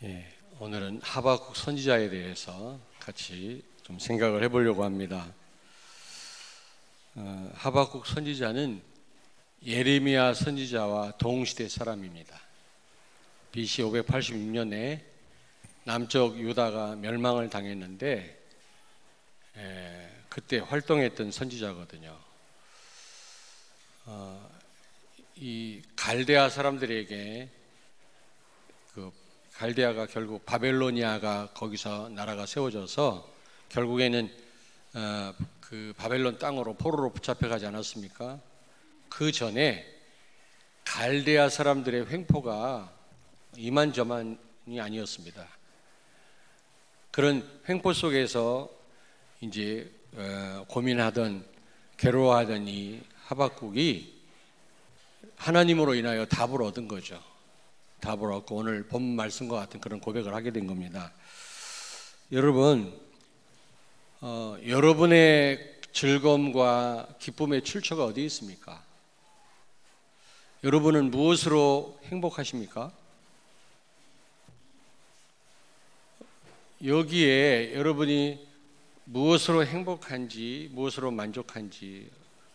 예, 오늘은 하박국 선지자에 대해서 같이 좀 생각을 해보려고 합니다. 하박국 선지자는 예레미야 선지자와 동시대 사람입니다. BC 586년에 남쪽 유다가 멸망을 당했는데 그때 활동했던 선지자거든요. 이 갈대아 사람들에게 갈대아가 결국 바벨로니아가 거기서 나라가 세워져서 결국에는 그 바벨론 땅으로 포로로 붙잡혀가지 않았습니까? 그 전에 갈대아 사람들의 횡포가 이만저만이 아니었습니다. 그런 횡포 속에서 이제 고민하던 괴로워하던 이 하박국이 하나님으로 인하여 답을 얻은 거죠. 답을 얻고 오늘 본 말씀과 같은 그런 고백을 하게 된 겁니다. 여러분, 여러분의 즐거움과 기쁨의 출처가 어디에 있습니까? 여러분은 무엇으로 행복하십니까? 여기에 여러분이 무엇으로 행복한지, 무엇으로 만족한지,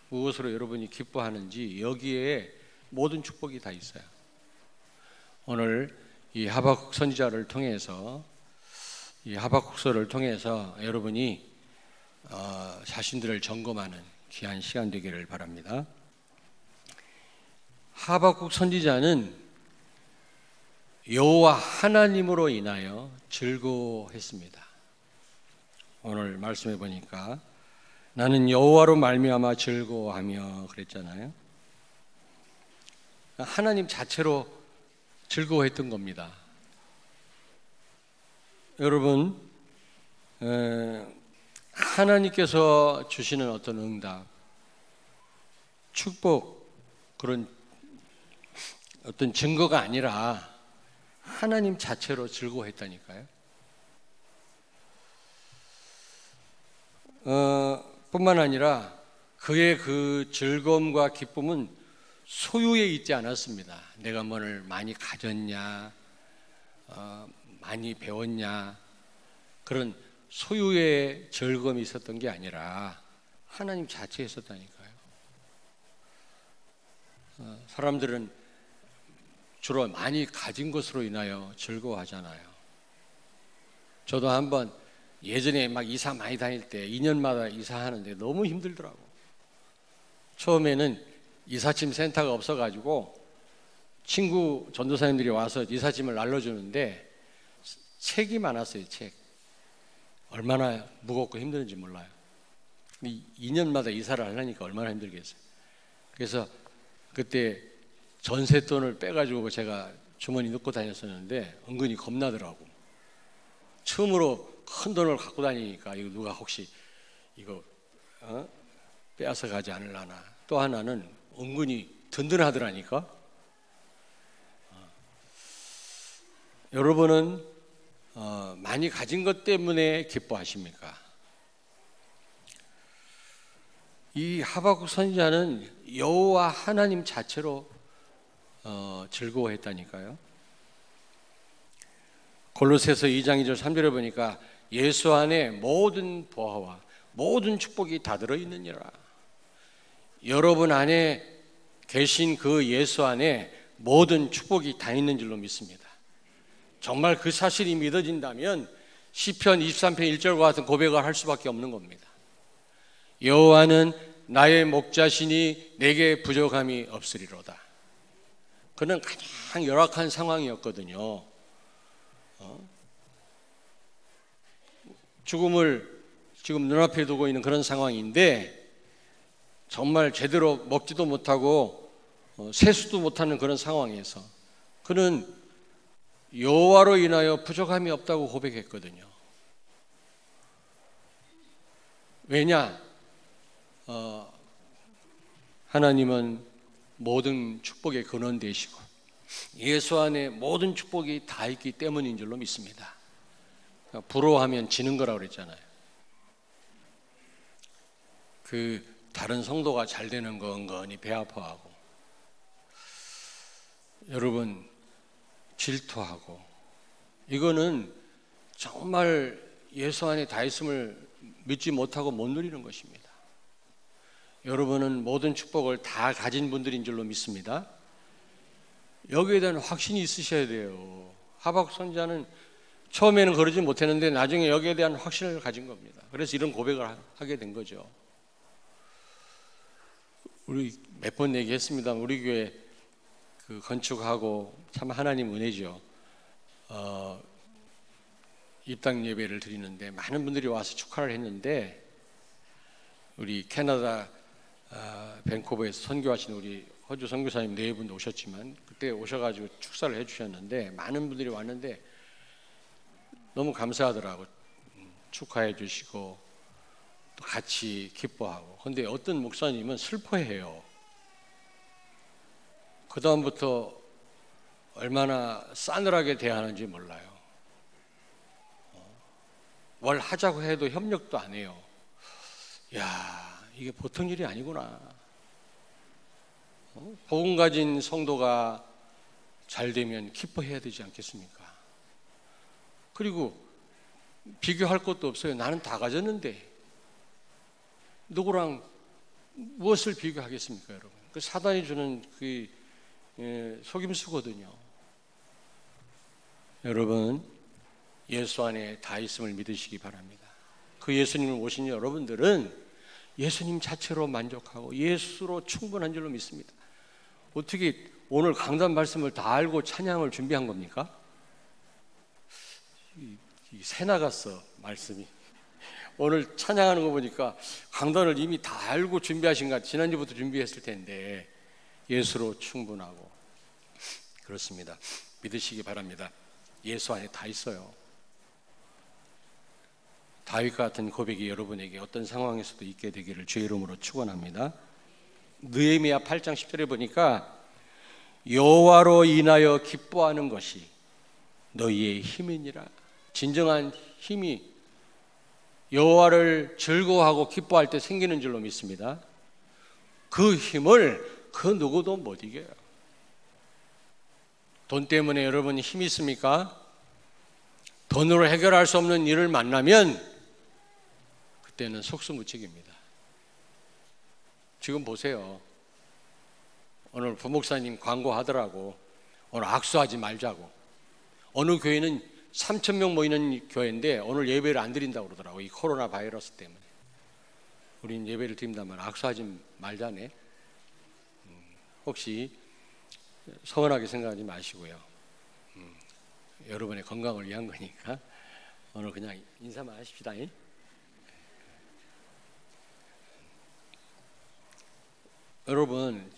무엇으로 여러분이 기뻐하는지 여기에 모든 축복이 다 있어요. 오늘 이 하박국 선지자를 통해서, 이 하박국서를 통해서 여러분이 자신들을 점검하는 귀한 시간 되기를 바랍니다. 하박국 선지자는 여호와 하나님으로 인하여 즐거워했습니다. 오늘 말씀해 보니까 나는 여호와로 말미암아 즐거워하며 그랬잖아요. 하나님 자체로 즐거워했던 겁니다. 여러분, 하나님께서 주시는 어떤 응답, 축복, 그런 어떤 증거가 아니라 하나님 자체로 즐거워했다니까요. 뿐만 아니라 그의 그 즐거움과 기쁨은 소유에 있지 않았습니다. 내가 뭐를 많이 가졌냐, 많이 배웠냐, 그런 소유의 즐거움이 있었던 게 아니라 하나님 자체에 있었다니까요. 사람들은 주로 많이 가진 것으로 인하여 즐거워하잖아요. 저도 한번 예전에 막 이사 많이 다닐 때 2년마다 이사하는데 너무 힘들더라고. 처음에는 이삿짐 센터가 없어가지고 친구 전도사님들이 와서 이삿짐을 날려주는데 책이 많았어요. 책. 얼마나 무겁고 힘든지 몰라요. 2년마다 이사를 하려니까 얼마나 힘들겠어요. 그래서 그때 전세돈을 빼가지고 제가 주머니 넣고 다녔었는데 은근히 겁나더라고. 처음으로 큰 돈을 갖고 다니니까 이거 누가 혹시 이거 빼앗아 가지 않으려나. 또 하나는 은근히 든든하더라니까. 여러분은 많이 가진 것 때문에 기뻐하십니까? 이 하박국 선지자는 여호와 하나님 자체로 즐거워했다니까요. 골로새서 2장 2절 3절에 보니까 예수 안에 모든 보화와 모든 축복이 다 들어있느니라. 여러분 안에 계신 그 예수 안에 모든 축복이 다 있는 줄로 믿습니다. 정말 그 사실이 믿어진다면 시편 23편 1절과 같은 고백을 할 수밖에 없는 겁니다. 여호와는 나의 목자시니 내게 부족함이 없으리로다. 그는 가장 열악한 상황이었거든요. 죽음을 지금 눈앞에 두고 있는 그런 상황인데 정말 제대로 먹지도 못하고 세수도 못하는 그런 상황에서 그는 여호와로 인하여 부족함이 없다고 고백했거든요. 왜냐? 하나님은 모든 축복의 근원 되시고 예수 안에 모든 축복이 다 있기 때문인 줄로 믿습니다. 부러워하면 지는 거라고 그랬잖아요. 그 다른 성도가 잘 되는 거 은근히 배 아파하고, 여러분 질투하고 이거는 정말 예수 안에 다 있음을 믿지 못하고 못 누리는 것입니다. 여러분은 모든 축복을 다 가진 분들인 줄로 믿습니다. 여기에 대한 확신이 있으셔야 돼요. 하박국 선지자는 처음에는 그러지 못했는데 나중에 여기에 대한 확신을 가진 겁니다. 그래서 이런 고백을 하게 된 거죠. 우리 몇 번 얘기했습니다. 우리 교회 그 건축하고 참 하나님 은혜죠. 입당 예배를 드리는데 많은 분들이 와서 축하를 했는데 우리 캐나다 밴쿠버에서 선교하신 우리 호주 선교사님 네 분 오셨지만 그때 오셔가지고 축사를 해주셨는데 많은 분들이 왔는데 너무 감사하더라고. 축하해 주시고 또 같이 기뻐하고. 근데 어떤 목사님은 슬퍼해요. 그 다음부터 얼마나 싸늘하게 대하는지 몰라요. 뭘 하자고 해도 협력도 안 해요. 야, 이게 보통 일이 아니구나. 복음 가진 성도가 잘 되면 기뻐해야 되지 않겠습니까? 그리고 비교할 것도 없어요. 나는 다 가졌는데 누구랑 무엇을 비교하겠습니까, 여러분? 그 사단이 주는 그 속임수거든요. 여러분, 예수 안에 다 있음을 믿으시기 바랍니다. 그 예수님을 모신 여러분들은 예수님 자체로 만족하고 예수로 충분한 줄로 믿습니다. 어떻게 오늘 강단 말씀을 다 알고 찬양을 준비한 겁니까? 새 나갔어, 말씀이. 오늘 찬양하는 거 보니까 강단을 이미 다 알고 준비하신 것 같아요. 지난주부터 준비했을 텐데 예수로 충분하고. 그렇습니다. 믿으시기 바랍니다. 예수 안에 다 있어요. 다윗과 같은 고백이 여러분에게 어떤 상황에서도 있게 되기를 주의 이름으로 축원합니다. 느헤미야 8장 10절에 보니까 여호와로 인하여 기뻐하는 것이 너희의 힘이니라. 진정한 힘이 여호와를 즐거워하고 기뻐할 때 생기는 줄로 믿습니다. 그 힘을 그 누구도 못 이겨요. 돈 때문에 여러분이 힘이 있습니까? 돈으로 해결할 수 없는 일을 만나면 그때는 속수무책입니다. 지금 보세요. 오늘 부목사님 광고하더라고. 오늘 악수하지 말자고. 어느 교회는 3,000명 모이는 교회인데 오늘 예배를 안 드린다고 그러더라고. 이 코로나 바이러스 때문에. 우린 예배를 드린다면 악수하지 말자네. 혹시 서운하게 생각하지 마시고요. 여러분의 건강을 위한 거니까 오늘 그냥 인사만 하십시다. 여러분,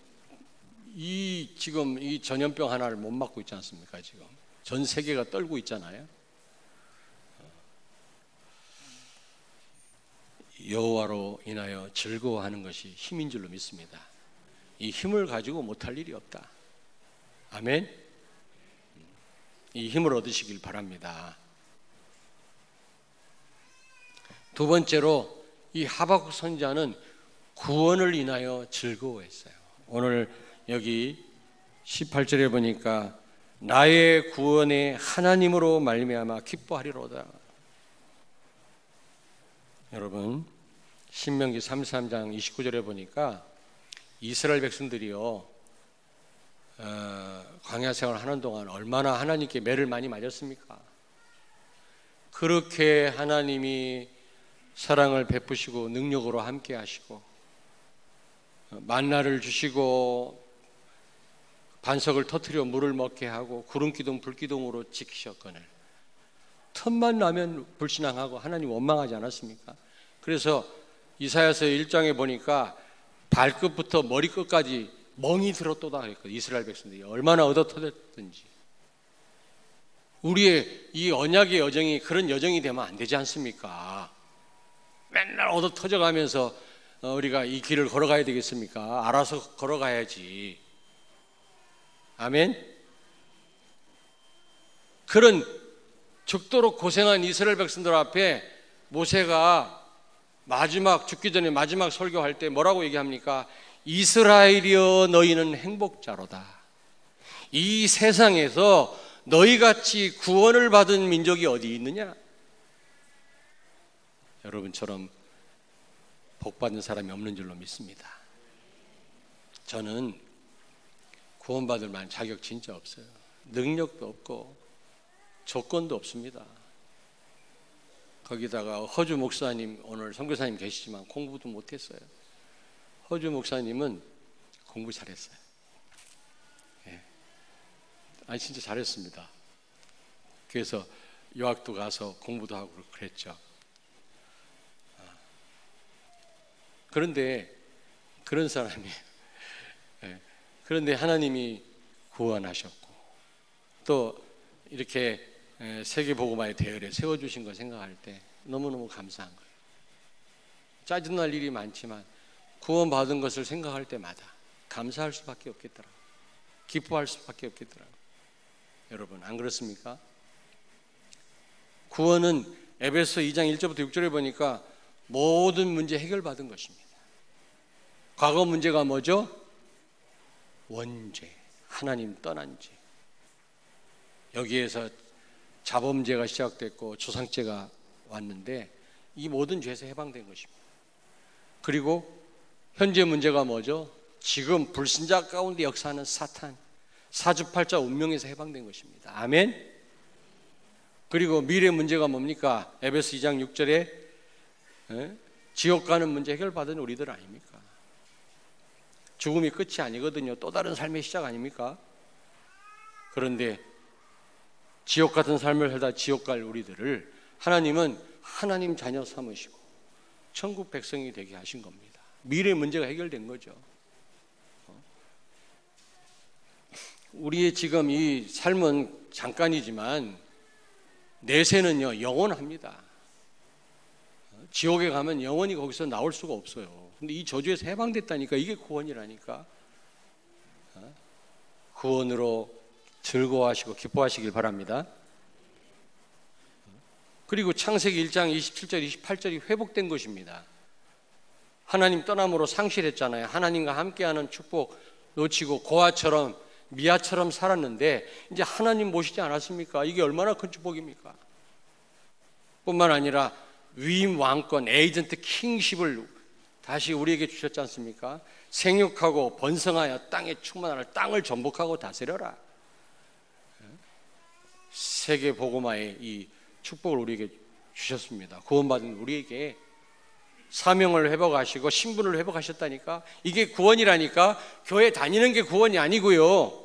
지금 이 전염병 하나를 못 막고 있지 않습니까? 지금 전 세계가 떨고 있잖아요. 여호와로 인하여 즐거워하는 것이 힘인 줄로 믿습니다. 이 힘을 가지고 못할 일이 없다. 아멘. 이 힘을 얻으시길 바랍니다. 두 번째로 이 하박국 선지자는 구원을 인하여 즐거워했어요. 오늘 여기 18절에 보니까 나의 구원의 하나님으로 말미암아 기뻐하리로다. 여러분, 신명기 33장 29절에 보니까 이스라엘 백성들이요, 광야 생활을 하는 동안 얼마나 하나님께 매를 많이 맞았습니까? 그렇게 하나님이 사랑을 베푸시고 능력으로 함께 하시고 만나를 주시고 반석을 터뜨려 물을 먹게 하고 구름기둥 불기둥으로 지키셨거늘 틈만 나면 불신앙하고 하나님 원망하지 않았습니까? 그래서 이사야서 1장에 보니까 발끝부터 머리끝까지 멍이 들었도다 했거든요. 이스라엘 백성들이 얼마나 얻어터졌든지. 우리의 이 언약의 여정이 그런 여정이 되면 안 되지 않습니까? 맨날 얻어터져가면서 우리가 이 길을 걸어가야 되겠습니까? 알아서 걸어가야지. 아멘. 그런 죽도록 고생한 이스라엘 백성들 앞에 모세가 마지막 죽기 전에 마지막 설교할 때 뭐라고 얘기합니까? 이스라엘이여 너희는 행복자로다. 이 세상에서 너희같이 구원을 받은 민족이 어디 있느냐? 여러분처럼 복받은 사람이 없는 줄로 믿습니다. 저는 구원받을 만한 자격 진짜 없어요. 능력도 없고 조건도 없습니다. 거기다가 허주 목사님, 오늘 선교사님 계시지만 공부도 못했어요. 허주 목사님은 공부 잘했어요. 예. 아니 진짜 잘했습니다. 그래서 유학도 가서 공부도 하고 그랬죠. 그런데 그런 사람이 그런데 하나님이 구원하셨고 또 이렇게 세계복음화의 대열에 세워주신 거 생각할 때 너무너무 감사한 거예요. 짜증날 일이 많지만 구원받은 것을 생각할 때마다 감사할 수밖에 없겠더라고요. 기뻐할 수밖에 없겠더라고요. 여러분 안 그렇습니까? 구원은 에베소 2장 1절부터 6절에 보니까 모든 문제 해결받은 것입니다. 과거 문제가 뭐죠? 원죄, 하나님 떠난 죄. 여기에서 자범죄가 시작됐고 조상죄가 왔는데 이 모든 죄에서 해방된 것입니다. 그리고 현재 문제가 뭐죠? 지금 불신자 가운데 역사하는 사탄, 사주팔자 운명에서 해방된 것입니다. 아멘. 그리고 미래 문제가 뭡니까? 에베소 2장 6절에 지옥 가는 문제 해결받은 우리들 아닙니까? 죽음이 끝이 아니거든요. 또 다른 삶의 시작 아닙니까? 그런데 지옥 같은 삶을 살다 지옥 갈 우리들을 하나님은 하나님 자녀 삼으시고 천국 백성이 되게 하신 겁니다. 미래 문제가 해결된 거죠. 우리의 지금 이 삶은 잠깐이지만 내세는요 영원합니다. 지옥에 가면 영원히 거기서 나올 수가 없어요. 근데 이 저주에서 해방됐다니까. 이게 구원이라니까. 구원으로 즐거워하시고 기뻐하시길 바랍니다. 그리고 창세기 1장 27절 28절이 회복된 것입니다. 하나님 떠남으로 상실했잖아요. 하나님과 함께하는 축복 놓치고 고아처럼 미아처럼 살았는데 이제 하나님 모시지 않았습니까? 이게 얼마나 큰 축복입니까? 뿐만 아니라 위임 왕권, 에이전트 킹십을 다시 우리에게 주셨지 않습니까? 생육하고 번성하여 땅에 충만하라. 땅을 전복하고 다스려라. 세계 복음화의 이 축복을 우리에게 주셨습니다. 구원받은 우리에게 사명을 회복하시고 신분을 회복하셨다니까. 이게 구원이라니까. 교회 다니는 게 구원이 아니고요.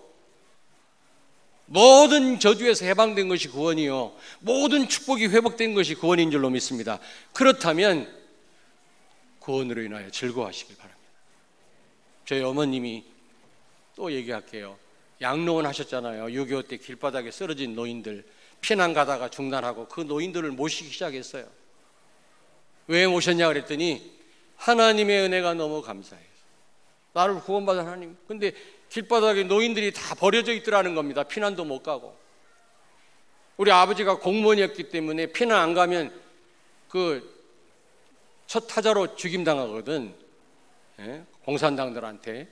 모든 저주에서 해방된 것이 구원이요, 모든 축복이 회복된 것이 구원인 줄로 믿습니다. 그렇다면 구원으로 인하여 즐거워하시길 바랍니다. 저희 어머님이 또 얘기할게요. 양로원 하셨잖아요. 6.25 때 길바닥에 쓰러진 노인들 피난 가다가 중단하고 그 노인들을 모시기 시작했어요. 왜 모셨냐 그랬더니 하나님의 은혜가 너무 감사해서 나를 구원받은 하나님. 근데 길바닥에 노인들이 다 버려져 있더라는 겁니다. 피난도 못 가고. 우리 아버지가 공무원이었기 때문에 피난 안 가면 그 첫 타자로 죽임당하거든. 예? 공산당들한테.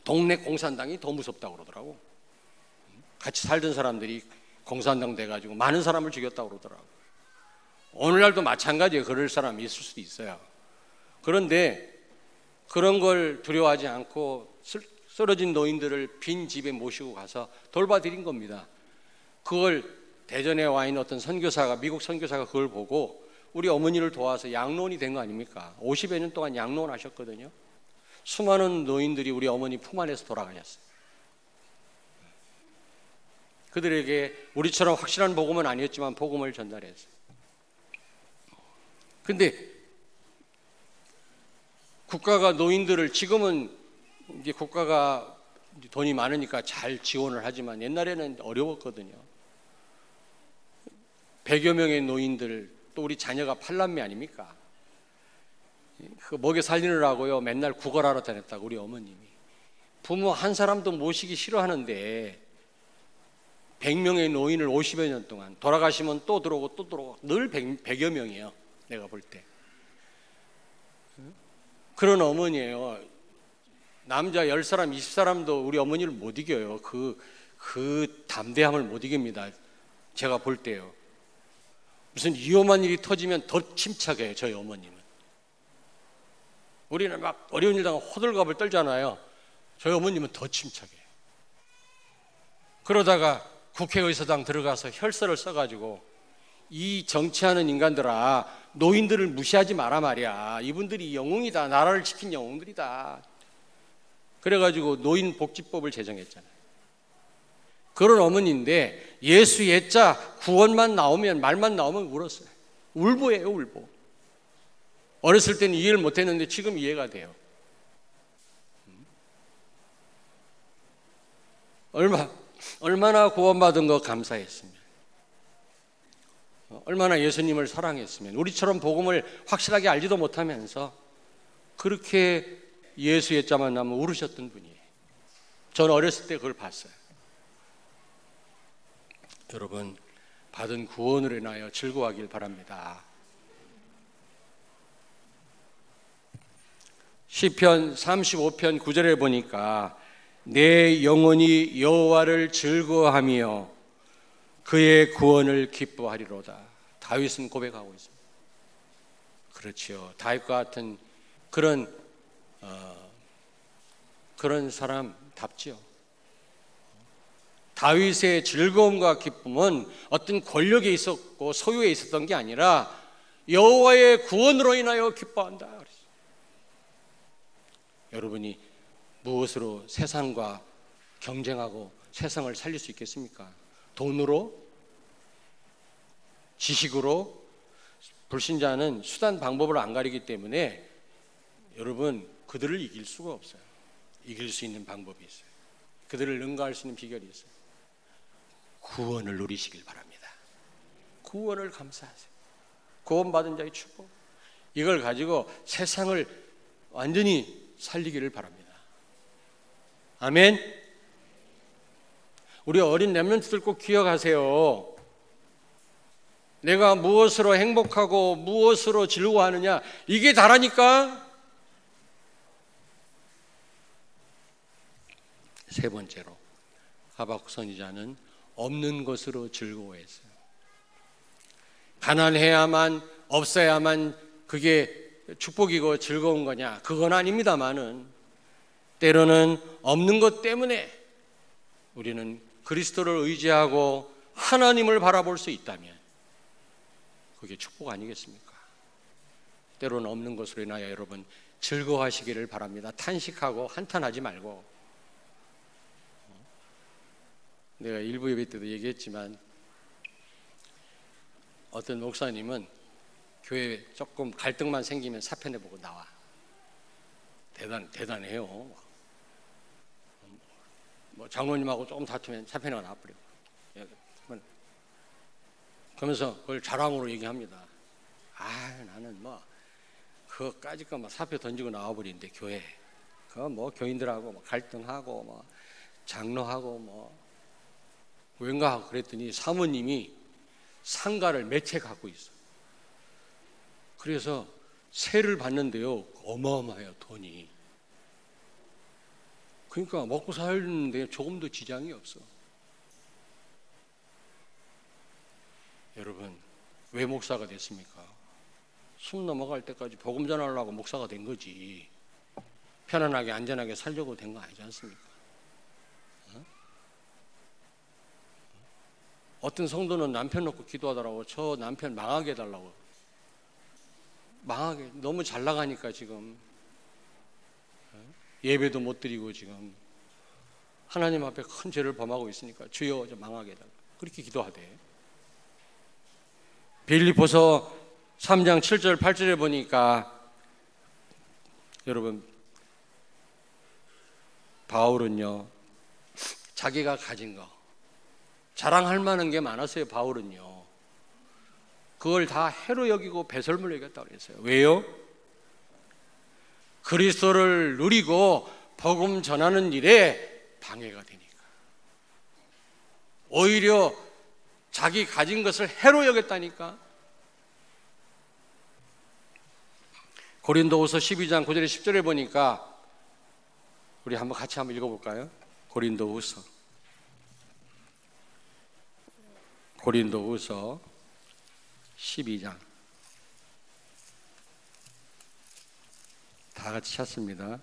동네 공산당이 더 무섭다고 그러더라고. 같이 살던 사람들이 공산당 돼가지고 많은 사람을 죽였다고 그러더라고. 오늘날도 마찬가지예요. 그럴 사람이 있을 수도 있어요. 그런데 그런 걸 두려워하지 않고 쓰러진 노인들을 빈 집에 모시고 가서 돌봐드린 겁니다. 그걸 대전에 와 있는 어떤 선교사가, 미국 선교사가 그걸 보고 우리 어머니를 도와서 양로원이 된 거 아닙니까? 50여 년 동안 양로원 하셨거든요. 수많은 노인들이 우리 어머니 품 안에서 돌아가셨어요. 그들에게 우리처럼 확실한 복음은 아니었지만 복음을 전달했어요. 근데 국가가 노인들을, 지금은 이제 국가가 돈이 많으니까 잘 지원을 하지만 옛날에는 어려웠거든요. 100여 명의 노인들, 또 우리 자녀가 8남매 아닙니까? 그 먹여 살리느라고요 맨날 구걸하러 다녔다고 우리 어머님이. 부모 한 사람도 모시기 싫어하는데 100명의 노인을 50여 년 동안, 돌아가시면 또 들어오고 또 들어오고 늘 100여 명이에요. 내가 볼 때. 그런 어머니예요. 남자 10사람 20사람도 우리 어머니를 못 이겨요. 그 그 담대함을 못 이깁니다. 제가 볼 때요. 무슨 위험한 일이 터지면 더 침착해요. 저희 어머님은. 우리는 막 어려운 일 당하면 호들갑을 떨잖아요. 저희 어머님은 더 침착해요. 그러다가 국회의사당 들어가서 혈서를 써가지고 이 정치하는 인간들아, 노인들을 무시하지 마라 말이야. 이분들이 영웅이다. 나라를 지킨 영웅들이다. 그래가지고 노인복지법을 제정했잖아요. 그런 어머니인데 예수 예자 구원만 나오면, 말만 나오면 울었어요. 울보예요, 울보. 어렸을 때는 이해를 못했는데 지금 이해가 돼요. 얼마나 구원받은 거 감사했으면, 얼마나 예수님을 사랑했으면, 우리처럼 복음을 확실하게 알지도 못하면서 그렇게 예수 예자만 나면 울으셨던 분이에요. 저는 어렸을 때 그걸 봤어요. 여러분, 받은 구원으로 인하여 즐거워하길 바랍니다. 시편 35편 9절에 보니까 내 영혼이 여호와를 즐거워하며 그의 구원을 기뻐하리로다. 다윗은 고백하고 있습니다. 그렇지요. 다윗과 같은 그런 사람답지요. 다윗의 즐거움과 기쁨은 어떤 권력에 있었고 소유에 있었던 게 아니라 여호와의 구원으로 인하여 기뻐한다. 여러분이 무엇으로 세상과 경쟁하고 세상을 살릴 수 있겠습니까? 돈으로? 지식으로? 불신자는 수단 방법을 안 가리기 때문에 여러분, 그들을 이길 수가 없어요. 이길 수 있는 방법이 있어요. 그들을 능가할 수 있는 비결이 있어요. 구원을 누리시길 바랍니다. 구원을 감사하세요. 구원받은 자의 축복, 이걸 가지고 세상을 완전히 살리기를 바랍니다. 아멘. 우리 어린 렘넌트들 꼭 기억하세요. 내가 무엇으로 행복하고 무엇으로 즐거워하느냐, 이게 다라니까. 세 번째로, 하박국 선지자는 없는 것으로 즐거워했어요. 가난해야만, 없어야만 그게 축복이고 즐거운 거냐? 그건 아닙니다만은 때로는 없는 것 때문에 우리는 그리스도를 의지하고 하나님을 바라볼 수 있다면 그게 축복 아니겠습니까? 때로는 없는 것으로 인하여 여러분 즐거워하시기를 바랍니다. 탄식하고 한탄하지 말고. 내가 일부 예배 때도 얘기했지만 어떤 목사님은 교회에 조금 갈등만 생기면 사표내보고 나와. 대단해요. 뭐 장로님하고 조금 다투면 사표내가 나와버려. 그러면서 그걸 자랑으로 얘기합니다. 나는 그거까지 막 사표 던지고 나와버리는데 교회 그거 교인들하고 갈등하고 장로하고 왠가 하고 그랬더니 사모님이 상가를 몇 채 갖고 있어. 그래서 세를 받는데요, 어마어마해요, 돈이. 그러니까 먹고 살는데 조금도 지장이 없어. 여러분, 왜 목사가 됐습니까? 숨 넘어갈 때까지 복음 전하려고 목사가 된 거지. 편안하게 안전하게 살려고 된 거 아니지 않습니까? 어떤 성도는 남편 놓고 기도하더라고. 저 남편 망하게 해달라고. 망하게, 너무 잘 나가니까 지금 예배도 못 드리고 지금 하나님 앞에 큰 죄를 범하고 있으니까 주여 저 망하게 해달라. 그렇게 기도하대. 빌립보서 3장 7절 8절에 보니까 여러분, 바울은요 자기가 가진 거 자랑할 만한 게 많았어요. 바울은요 그걸 다 해로 여기고 배설물로 여겼다고 그랬어요. 왜요? 그리스도를 누리고 복음 전하는 일에 방해가 되니까. 오히려 자기 가진 것을 해로 여겼다니까. 고린도후서 12장 9절에 10절에 보니까 우리 같이 한번 읽어볼까요? 고린도후서 고린도후서 12장 다 같이 찾습니다.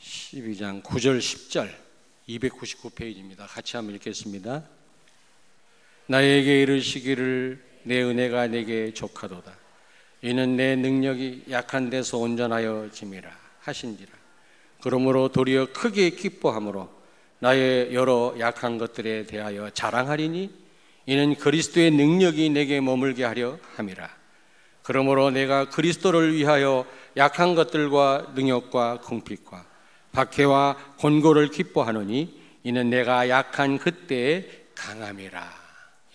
12장 9절 10절 299페이지입니다. 같이 한번 읽겠습니다. 나에게 이르시기를 내 은혜가 내게 족하도다. 이는 내 능력이 약한 데서 온전하여 짐이라 하신지라. 그러므로 도리어 크게 기뻐함으로 나의 여러 약한 것들에 대하여 자랑하리니 이는 그리스도의 능력이 내게 머물게 하려 함이라. 그러므로 내가 그리스도를 위하여 약한 것들과 능욕과 궁핍과 박해와 곤고를 기뻐하노니 이는 내가 약한 그때에 강함이라.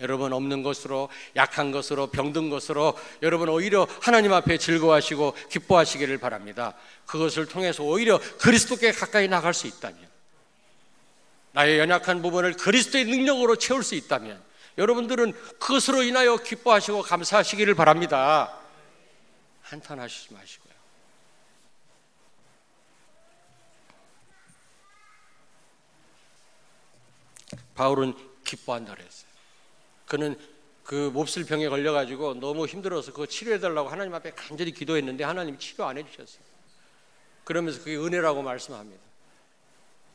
여러분, 없는 것으로, 약한 것으로, 병든 것으로 여러분 오히려 하나님 앞에 즐거워하시고 기뻐하시기를 바랍니다. 그것을 통해서 오히려 그리스도께 가까이 나갈 수 있다면, 나의 연약한 부분을 그리스도의 능력으로 채울 수 있다면 여러분들은 그것으로 인하여 기뻐하시고 감사하시기를 바랍니다. 한탄하시지 마시고요. 바울은 기뻐한다 그랬어요. 그는 그 몹쓸 병에 걸려가지고 너무 힘들어서 그거 치료해달라고 하나님 앞에 간절히 기도했는데 하나님이 치료 안 해주셨어요. 그러면서 그게 은혜라고 말씀합니다.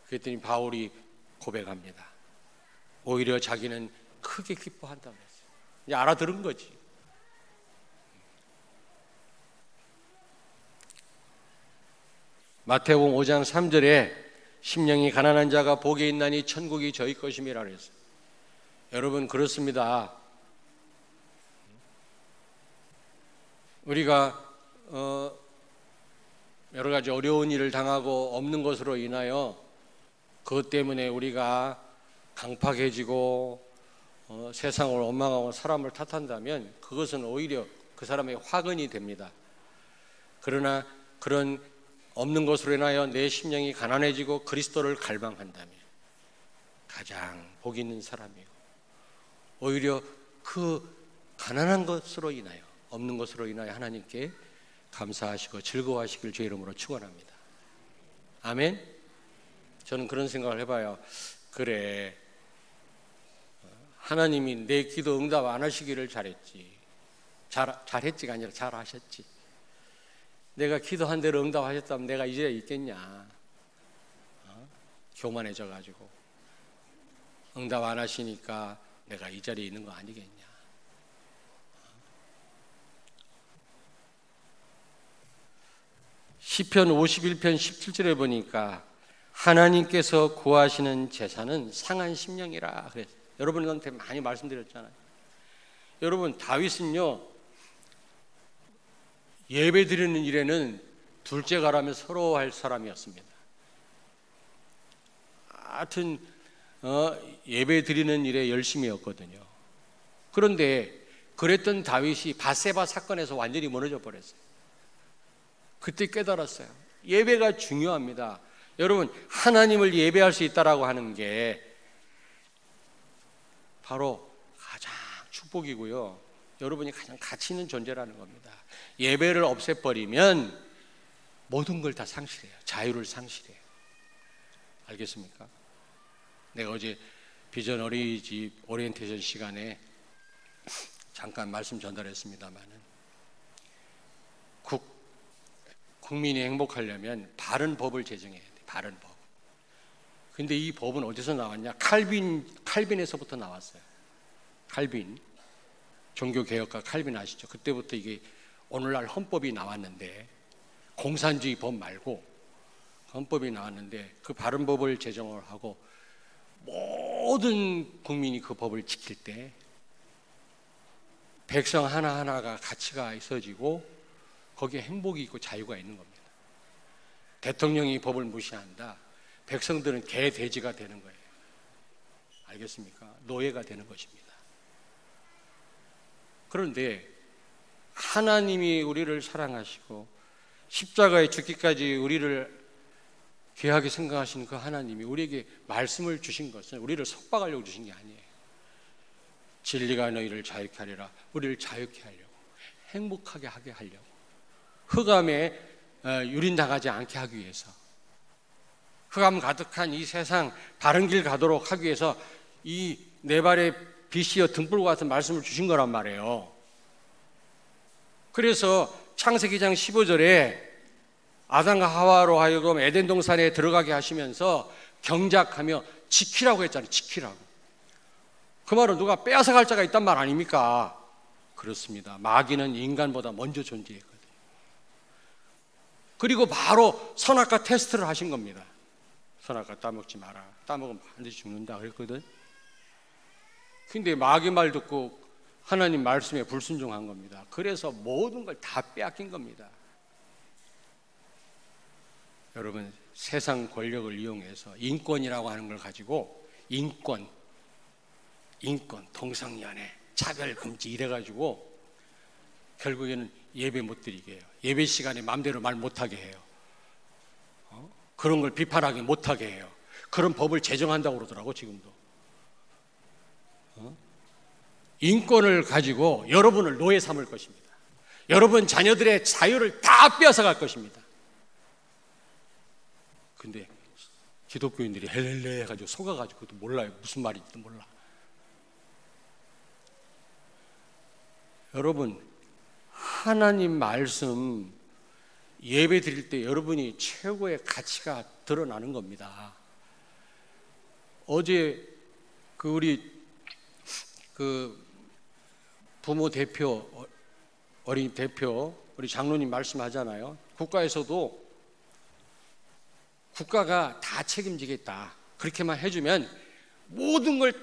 그랬더니 바울이 고백합니다. 오히려 자기는 크게 기뻐한다고 했어요. 이제 알아들은 거지. 마태복음 5장 3절에 심령이 가난한 자가 복이 있나니 천국이 저희 것임이라 그랬어요. 여러분, 그렇습니다. 우리가 여러 가지 어려운 일을 당하고 없는 것으로 인하여 그것 때문에 우리가 강팍해지고 세상을 원망하고 사람을 탓한다면 그것은 오히려 그 사람의 화근이 됩니다. 그러나 그런 없는 것으로 인하여 내 심령이 가난해지고 그리스도를 갈망한다면 가장 복 있는 사람이고, 오히려 그 가난한 것으로 인하여, 없는 것으로 인하여 하나님께 감사하시고 즐거워하시길 주의 이름으로 축원합니다. 아멘. 저는 그런 생각을 해봐요. 그래, 하나님이 내 기도 응답 안 하시기를 잘했지. 잘했지가 아니라 잘하셨지. 내가 기도한 대로 응답하셨다면 내가 이 자리에 있겠냐. 교만해져가지고 응답 안 하시니까 내가 이 자리에 있는 거 아니겠냐. 시편 51편 17절에 보니까 하나님께서 구하시는 제사는 상한 심령이라 그랬어요. 여러분한테 많이 말씀드렸잖아요. 여러분, 다윗은요, 예배 드리는 일에는 둘째 가라면 서러워할 사람이었습니다. 하여튼 예배 드리는 일에 열심이었거든요. 그런데 그랬던 다윗이 밧세바 사건에서 완전히 무너져 버렸어요. 그때 깨달았어요. 예배가 중요합니다. 여러분, 하나님을 예배할 수 있다라고 하는 게 바로 가장 축복이고요. 여러분이 가장 가치 있는 존재라는 겁니다. 예배를 없애버리면 모든 걸 다 상실해요. 자유를 상실해요. 알겠습니까? 내가 어제 비전 어린이집 오리엔테이션 시간에 잠깐 말씀 전달했습니다마는 국민이 행복하려면 바른 법을 제정해야 돼. 바른 법. 근데 이 법은 어디서 나왔냐? 칼빈에서부터 나왔어요. 칼빈. 종교개혁가 칼빈 아시죠? 그때부터 이게 오늘날 헌법이 나왔는데, 공산주의 법 말고 헌법이 나왔는데 그 바른 법을 제정을 하고 모든 국민이 그 법을 지킬 때 백성 하나하나가 가치가 있어지고 거기에 행복이 있고 자유가 있는 겁니다. 대통령이 법을 무시한다. 백성들은 개, 돼지가 되는 거예요. 알겠습니까? 노예가 되는 것입니다. 그런데 하나님이 우리를 사랑하시고 십자가에 죽기까지 우리를 귀하게 생각하시는 그 하나님이 우리에게 말씀을 주신 것은 우리를 속박하려고 주신 게 아니에요. 진리가 너희를 자유케 하리라. 우리를 자유케 하려고, 행복하게 하게 하려고, 흑암에 유린당하지 않게 하기 위해서, 흑암 가득한 이 세상 바른 길 가도록 하기 위해서 이 내 발에 BC여 등불과 같은 말씀을 주신 거란 말이에요. 그래서 창세기장 15절에 아담과 하와로 하여금 에덴 동산에 들어가게 하시면서 경작하며 지키라고 했잖아요. 지키라고. 그 말은 누가 빼앗아갈 자가 있단 말 아닙니까? 그렇습니다. 마귀는 인간보다 먼저 존재했거든요. 그리고 바로 선악과 테스트를 하신 겁니다. 선악과 따먹지 마라. 따먹으면 반드시 죽는다 그랬거든. 근데 마귀 말 듣고 하나님 말씀에 불순종한 겁니다. 그래서 모든 걸 다 빼앗긴 겁니다. 여러분, 세상 권력을 이용해서 인권이라고 하는 걸 가지고 인권, 동성연애, 차별금지 이래가지고 결국에는 예배 못 드리게 해요. 예배 시간에 마음대로 말 못하게 해요. 그런 걸 비판하게 못하게 해요. 그런 법을 제정한다고 그러더라고 지금도. 인권을 가지고 여러분을 노예 삼을 것입니다. 여러분 자녀들의 자유를 다 빼앗아갈 것입니다. 근데 기독교인들이 헬렐레 해가지고 속아가지고 그것도 몰라요. 무슨 말인지도 몰라. 여러분, 하나님 말씀 예배 드릴 때 여러분이 최고의 가치가 드러나는 겁니다. 어제 우리 부모 대표, 어린이 대표, 우리 장로님 말씀하잖아요. 국가에서도 국가가 다 책임지겠다. 그렇게만 해주면 모든 걸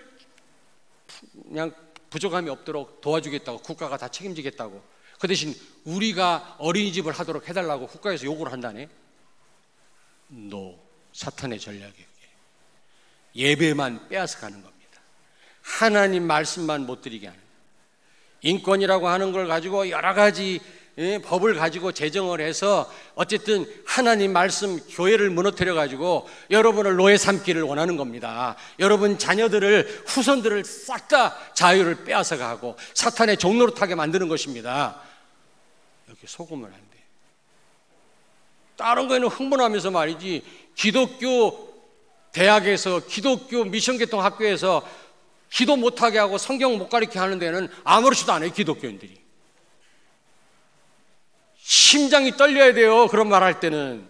그냥 부족함이 없도록 도와주겠다고, 국가가 다 책임지겠다고. 그 대신 우리가 어린이집을 하도록 해달라고 국가에서 요구를 한다네. 사탄의 전략이에요. 예배만 빼앗아 가는 겁니다. 하나님 말씀만 못 드리게 하는 거예요. 인권이라고 하는 걸 가지고 여러 가지 법을 가지고 제정을 해서 어쨌든 하나님 말씀 교회를 무너뜨려 가지고 여러분을 노예 삼기를 원하는 겁니다. 여러분 자녀들을, 후손들을 싹 다 자유를 빼앗아 가고 사탄의 종노릇하게 만드는 것입니다. 여기 속으면 안 돼. 다른 거에는 흥분하면서 말이지, 기독교 대학에서, 기독교 미션계통 학교에서 기도 못하게 하고 성경 못 가르치게 하는 데는 아무렇지도 않아요. 기독교인들이 심장이 떨려야 돼요. 그런 말 할 때는.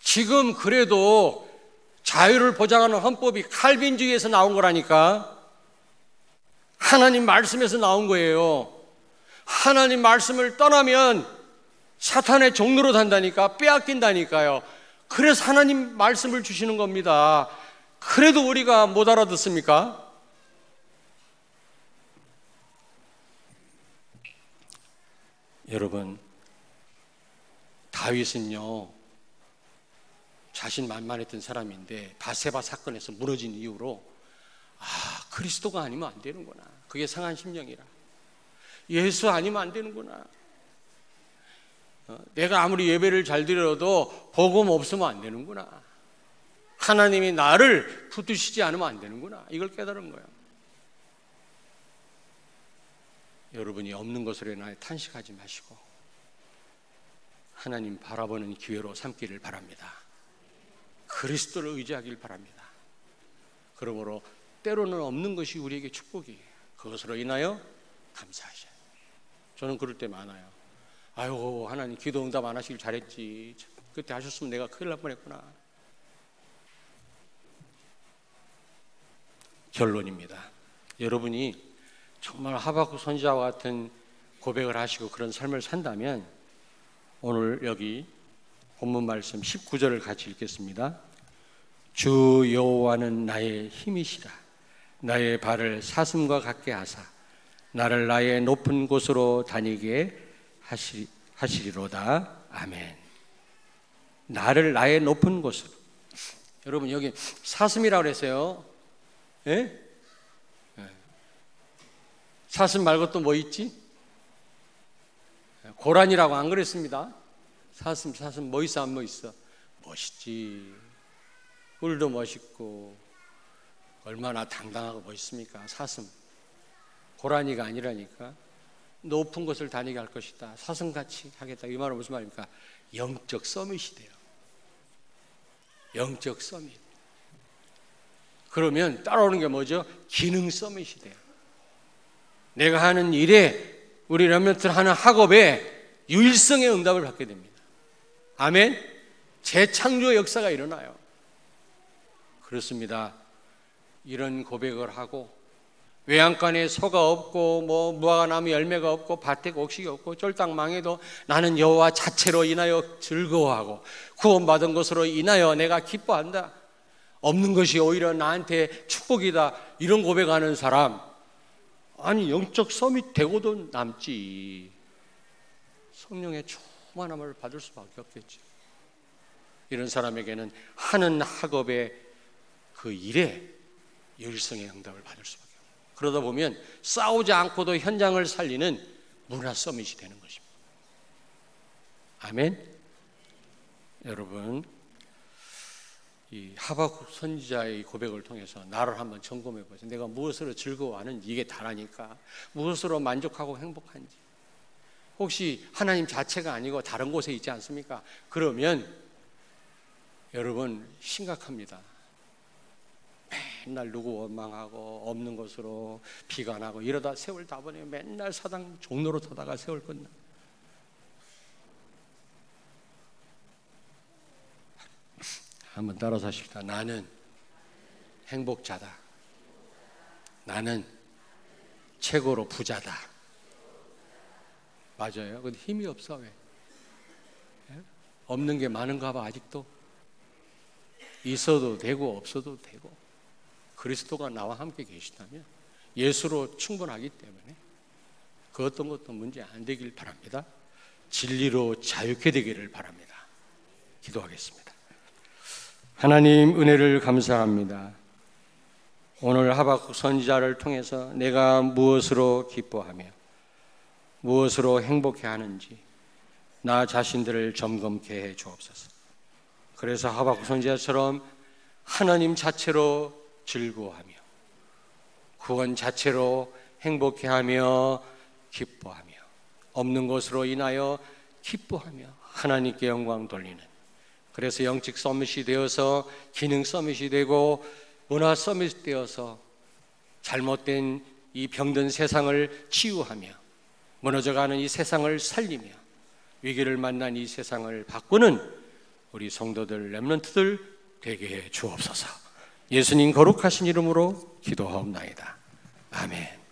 지금 그래도 자유를 보장하는 헌법이 칼빈주의에서 나온 거라니까. 하나님 말씀에서 나온 거예요. 하나님 말씀을 떠나면 사탄의 종노릇 한다니까, 빼앗긴다니까요. 그래서 하나님 말씀을 주시는 겁니다. 그래도 우리가 못 알아듣습니까? 여러분, 다윗은요 자신만만했던 사람인데 바세바 사건에서 무너진 이후로 그리스도가 아니면 안 되는구나. 그게 상한 심령이라. 예수 아니면 안 되는구나. 내가 아무리 예배를 잘 드려도 복음 없으면 안 되는구나. 하나님이 나를 붙드시지 않으면 안 되는구나. 이걸 깨달은 거예요. 여러분이 없는 것으로 인하여 탄식하지 마시고 하나님 바라보는 기회로 삼기를 바랍니다. 그리스도를 의지하길 바랍니다. 그러므로 때로는 없는 것이 우리에게 축복이에요. 그것으로 인하여 감사하셔야 돼요. 저는 그럴 때 많아요. 아이고, 하나님 기도 응답 안 하시길 잘했지. 그때 하셨으면 내가 큰일 날 뻔했구나. 결론입니다. 여러분이 정말 하박국 선지자와 같은 고백을 하시고 그런 삶을 산다면 오늘 여기 본문 말씀 19절을 같이 읽겠습니다. 주 여호와는 나의 힘이시라. 나의 발을 사슴과 같게 하사 나를 나의 높은 곳으로 다니게 하시리로다. 아멘. 나를 나의 높은 곳으로. 여러분 여기 사슴이라고 그랬어요. 예? 사슴 말고 또 뭐 있지? 고란이라고 안 그랬습니다. 사슴 뭐 있어 안 뭐 있어? 멋있지. 뿔도 멋있고 얼마나 당당하고 멋있습니까? 사슴. 고라니가 아니라니까. 높은 곳을 다니게 할 것이다. 사슴같이 하겠다. 이 말은 무슨 말입니까? 영적 서밋이 돼요. 영적 서밋. 그러면 따라오는 게 뭐죠? 기능 서밋이 돼요. 내가 하는 일에, 우리 렘넌트 하는 학업에 유일성의 응답을 받게 됩니다. 아멘. 재창조 역사가 일어나요. 그렇습니다. 이런 고백을 하고 외양간에 소가 없고 뭐 무화과 나무 열매가 없고 밭에 곡식이 없고 쫄딱 망해도 나는 여호와 자체로 인하여 즐거워하고 구원받은 것으로 인하여 내가 기뻐한다. 없는 것이 오히려 나한테 축복이다. 이런 고백하는 사람, 아니 영적 서밋 되고도 남지. 성령의 충만함을 받을 수밖에 없겠죠. 이런 사람에게는 하는 학업의 그 일에 유일성의 응답을 받을 수밖에 없어요. 그러다 보면 싸우지 않고도 현장을 살리는 문화 서밋이 되는 것입니다. 아멘. 여러분, 이 하박국 선지자의 고백을 통해서 나를 한번 점검해 보세요. 내가 무엇으로 즐거워하는지, 이게 다라니까. 무엇으로 만족하고 행복한지. 혹시 하나님 자체가 아니고 다른 곳에 있지 않습니까? 그러면 여러분 심각합니다. 맨날 누구 원망하고 없는 것으로 비관하고 이러다 세월 다 보내요. 맨날 사당 종로로 타다가 세월 끝나. 한번 따라서 하십시다. 나는 행복자다. 나는 최고로 부자다. 맞아요. 근데 힘이 없어. 왜? 없는 게 많은가 봐. 아직도 있어도 되고 없어도 되고, 그리스도가 나와 함께 계시다면 예수로 충분하기 때문에 그 어떤 것도 문제 안 되길 바랍니다. 진리로 자유케 되기를 바랍니다. 기도하겠습니다. 하나님, 은혜를 감사합니다. 오늘 하박국 선지자를 통해서 내가 무엇으로 기뻐하며 무엇으로 행복해 하는지 나 자신들을 점검케 해 주옵소서. 그래서 하박국 선지자처럼 하나님 자체로 즐거워하며 구원 자체로 행복해하며 기뻐하며 없는 것으로 인하여 기뻐하며 하나님께 영광 돌리는, 그래서 영적 서밋이 되어서 기능 서밋이 되고 문화 서밋이 되어서 잘못된 이 병든 세상을 치유하며 무너져가는 이 세상을 살리며 위기를 만난 이 세상을 바꾸는 우리 성도들, 렘넌트들 되게 해 주옵소서. 예수님 거룩하신 이름으로 기도하옵나이다. 아멘.